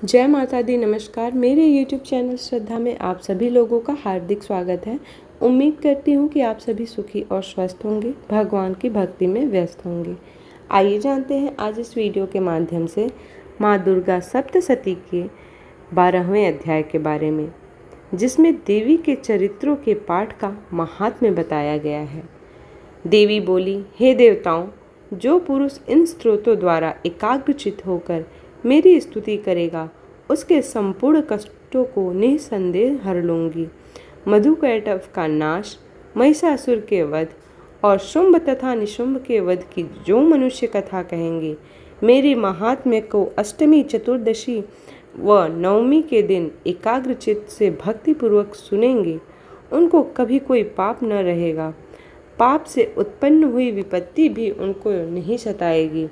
जय माता दी। नमस्कार। मेरे YouTube चैनल श्रद्धा में आप सभी लोगों का हार्दिक स्वागत है। उम्मीद करती हूँ कि आप सभी सुखी और स्वस्थ होंगे, भगवान की भक्ति में व्यस्त होंगे। आइए जानते हैं आज इस वीडियो के माध्यम से माँ दुर्गा सप्तशती के 12वें अध्याय के बारे में, जिसमें देवी के चरित्रों के पाठ का महात्म्य बताया गया है। देवी बोली, हे देवताओं, जो पुरुष इन स्त्रोतों द्वारा एकाग्रचित होकर मेरी स्तुति करेगा, उसके संपूर्ण कष्टों को निसंदेह हर लूंगी। मधुकैटभ का नाश, महिषासुर के वध और शुंभ तथा निशुंभ के वध की जो मनुष्य कथा कहेंगे, मेरी महात्म्य को अष्टमी, चतुर्दशी व नवमी के दिन एकाग्रचित्त से भक्तिपूर्वक सुनेंगे, उनको कभी कोई पाप न रहेगा। पाप से उत्पन्न हुई विपत्ति भी उनको नहीं सताएगी।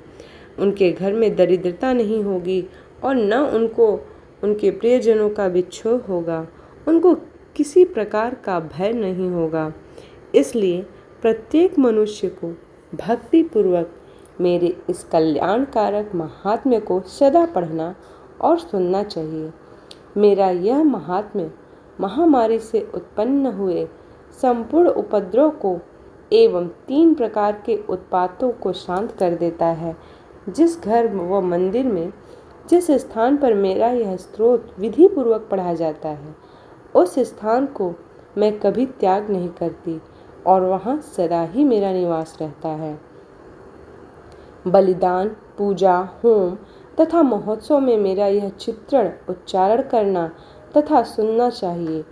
उनके घर में दरिद्रता नहीं होगी और न उनको उनके प्रियजनों का विक्षोभ होगा। उनको किसी प्रकार का भय नहीं होगा। इसलिए प्रत्येक मनुष्य को भक्तिपूर्वक मेरे इस कल्याणकारक महात्म्य को सदा पढ़ना और सुनना चाहिए। मेरा यह महात्म्य महामारी से उत्पन्न हुए संपूर्ण उपद्रव को एवं 3 प्रकार के उत्पातों को शांत कर देता है। जिस घर व मंदिर में, जिस स्थान पर मेरा यह स्तोत्र विधि पूर्वक पढ़ा जाता है, उस स्थान को मैं कभी त्याग नहीं करती और वहाँ सदा ही मेरा निवास रहता है। बलिदान, पूजा, होम तथा महोत्सव में मेरा यह चित्रण उच्चारण करना तथा सुनना चाहिए।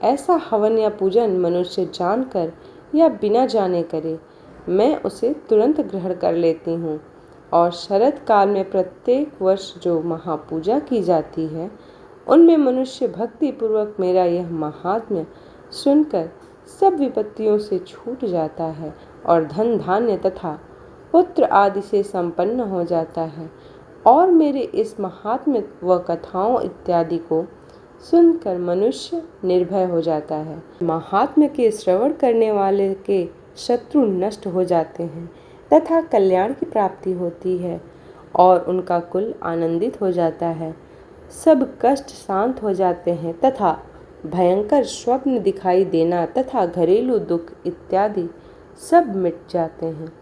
ऐसा हवन या पूजन मनुष्य जानकर या बिना जाने करे, मैं उसे तुरंत ग्रहण कर लेती हूँ। और शरद काल में प्रत्येक वर्ष जो महापूजा की जाती है, उनमें मनुष्य भक्ति पूर्वक मेरा यह महात्म्य सुनकर सब विपत्तियों से छूट जाता है और धन धान्य तथा पुत्र आदि से संपन्न हो जाता है। और मेरे इस महात्म्य व कथाओं इत्यादि को सुनकर मनुष्य निर्भय हो जाता है। महात्म्य के श्रवण करने वाले के शत्रु नष्ट हो जाते हैं तथा कल्याण की प्राप्ति होती है और उनका कुल आनंदित हो जाता है। सब कष्ट शांत हो जाते हैं तथा भयंकर स्वप्न दिखाई देना तथा घरेलू दुख इत्यादि सब मिट जाते हैं।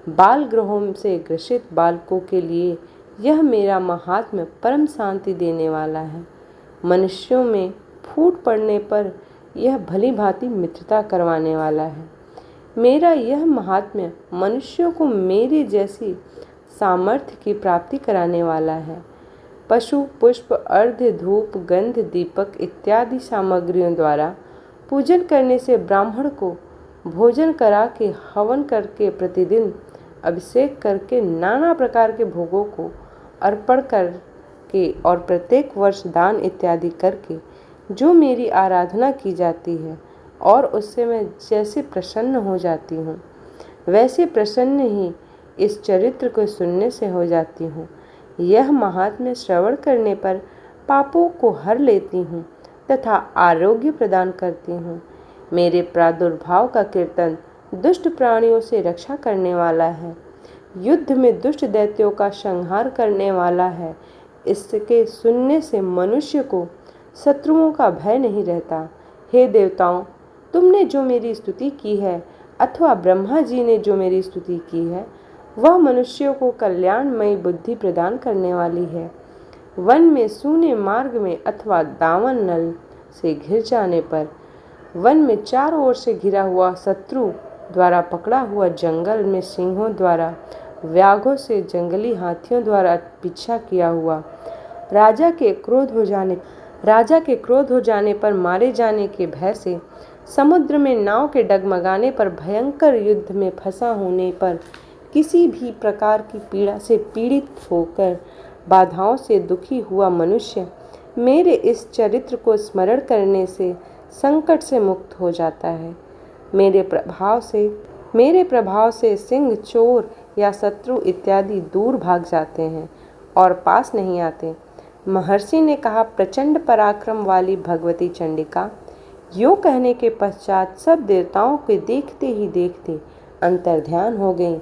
बाल गृहों से ग्रसित बालकों के लिए यह मेरा महात्म्य परम शांति देने वाला है। मनुष्यों में फूट पड़ने पर यह भली भांति मित्रता करवाने वाला है। मेरा यह महात्म्य मनुष्यों को मेरी जैसी सामर्थ्य की प्राप्ति कराने वाला है। पशु, पुष्प, अर्घ्य, धूप, गंध, दीपक इत्यादि सामग्रियों द्वारा पूजन करने से ब्राह्मण को भोजन करा के, हवन करके, प्रतिदिन अभिषेक करके, नाना प्रकार के भोगों को अर्पण करके और प्रत्येक वर्ष दान इत्यादि करके जो मेरी आराधना की जाती है और उससे मैं जैसे प्रसन्न हो जाती हूँ, वैसे प्रसन्न ही इस चरित्र को सुनने से हो जाती हूँ। यह महात्म्य श्रवण करने पर पापों को हर लेती हूँ तथा आरोग्य प्रदान करती हूँ। मेरे प्रादुर्भाव का कीर्तन दुष्ट प्राणियों से रक्षा करने वाला है, युद्ध में दुष्ट दैत्यों का संहार करने वाला है। इसके सुनने से मनुष्य को शत्रुओं का भय नहीं रहता। हे देवताओं, तुमने जो मेरी स्तुति की है अथवा ब्रह्मा जी ने जो मेरी स्तुति की है, वह मनुष्यों को कल्याणमयी बुद्धि प्रदान करने वाली है। वन में, सूने मार्ग में अथवा दावन नल से घिर जाने पर, वन में चारों ओर से घिरा हुआ, शत्रु द्वारा पकड़ा हुआ, जंगल में सिंहों द्वारा, व्याघ्रों से, जंगली हाथियों द्वारा पीछा किया हुआ, राजा के क्रोध हो जाने पर मारे जाने के भय से, समुद्र में नाव के डगमगाने पर, भयंकर युद्ध में फंसा होने पर, किसी भी प्रकार की पीड़ा से पीड़ित होकर बाधाओं से दुखी हुआ मनुष्य मेरे इस चरित्र को स्मरण करने से संकट से मुक्त हो जाता है। मेरे प्रभाव से सिंह, चोर या शत्रु इत्यादि दूर भाग जाते हैं और पास नहीं आते। महर्षि ने कहा, प्रचंड पराक्रम वाली भगवती चंडिका। यो कहने के पश्चात सब देवताओं के देखते ही देखते अंतर्ध्यान हो गई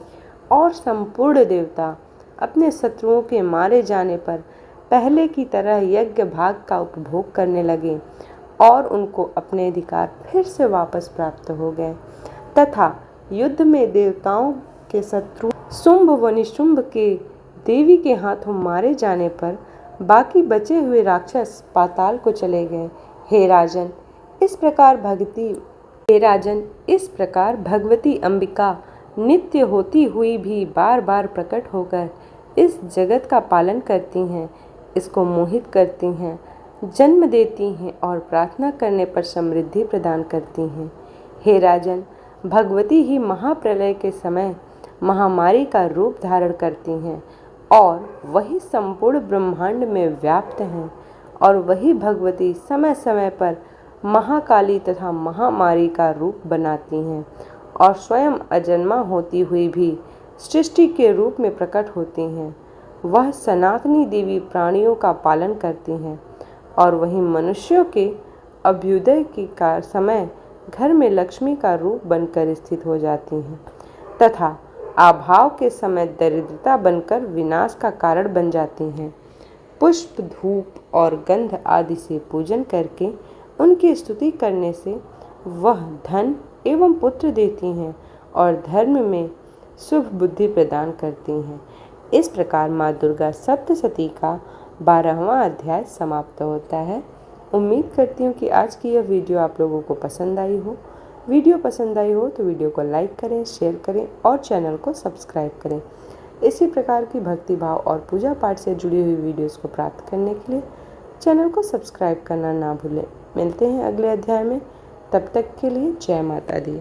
और संपूर्ण देवता अपने शत्रुओं के मारे जाने पर पहले की तरह यज्ञ भाग का उपभोग करने लगे और उनको अपने अधिकार फिर से वापस प्राप्त हो गए तथा युद्ध में देवताओं के शत्रु शुंभ व निशुंभ के देवी के हाथों मारे जाने पर बाकी बचे हुए राक्षस पाताल को चले गए। हे राजन, इस प्रकार भगवती अंबिका नित्य होती हुई भी बार बार प्रकट होकर इस जगत का पालन करती हैं, इसको मोहित करती हैं, जन्म देती हैं और प्रार्थना करने पर समृद्धि प्रदान करती हैं। हे राजन, भगवती ही महाप्रलय के समय महामारी का रूप धारण करती हैं और वही संपूर्ण ब्रह्मांड में व्याप्त हैं और वही भगवती समय समय पर महाकाली तथा महामारी का रूप बनाती हैं और स्वयं अजन्मा होती हुई भी सृष्टि के रूप में प्रकट होती हैं। वह सनातनी देवी प्राणियों का पालन करती हैं और वही मनुष्यों के अभ्युदय के समय घर में लक्ष्मी का रूप बनकर स्थित हो जाती हैं तथा अभाव के समय दरिद्रता बनकर विनाश का कारण बन जाती हैं। पुष्प, धूप और गंध आदि से पूजन करके उनकी स्तुति करने से वह धन एवं पुत्र देती हैं और धर्म में शुभ बुद्धि प्रदान करती हैं। इस प्रकार माँ दुर्गा सप्तशती का 12वां अध्याय समाप्त होता है। उम्मीद करती हूँ कि आज की यह वीडियो आप लोगों को पसंद आई हो। वीडियो पसंद आई हो तो वीडियो को लाइक करें, शेयर करें और चैनल को सब्सक्राइब करें। इसी प्रकार की भक्ति भाव और पूजा पाठ से जुड़ी हुई वीडियोस को प्राप्त करने के लिए चैनल को सब्सक्राइब करना ना भूलें। मिलते हैं अगले अध्याय में, तब तक के लिए जय माता दी।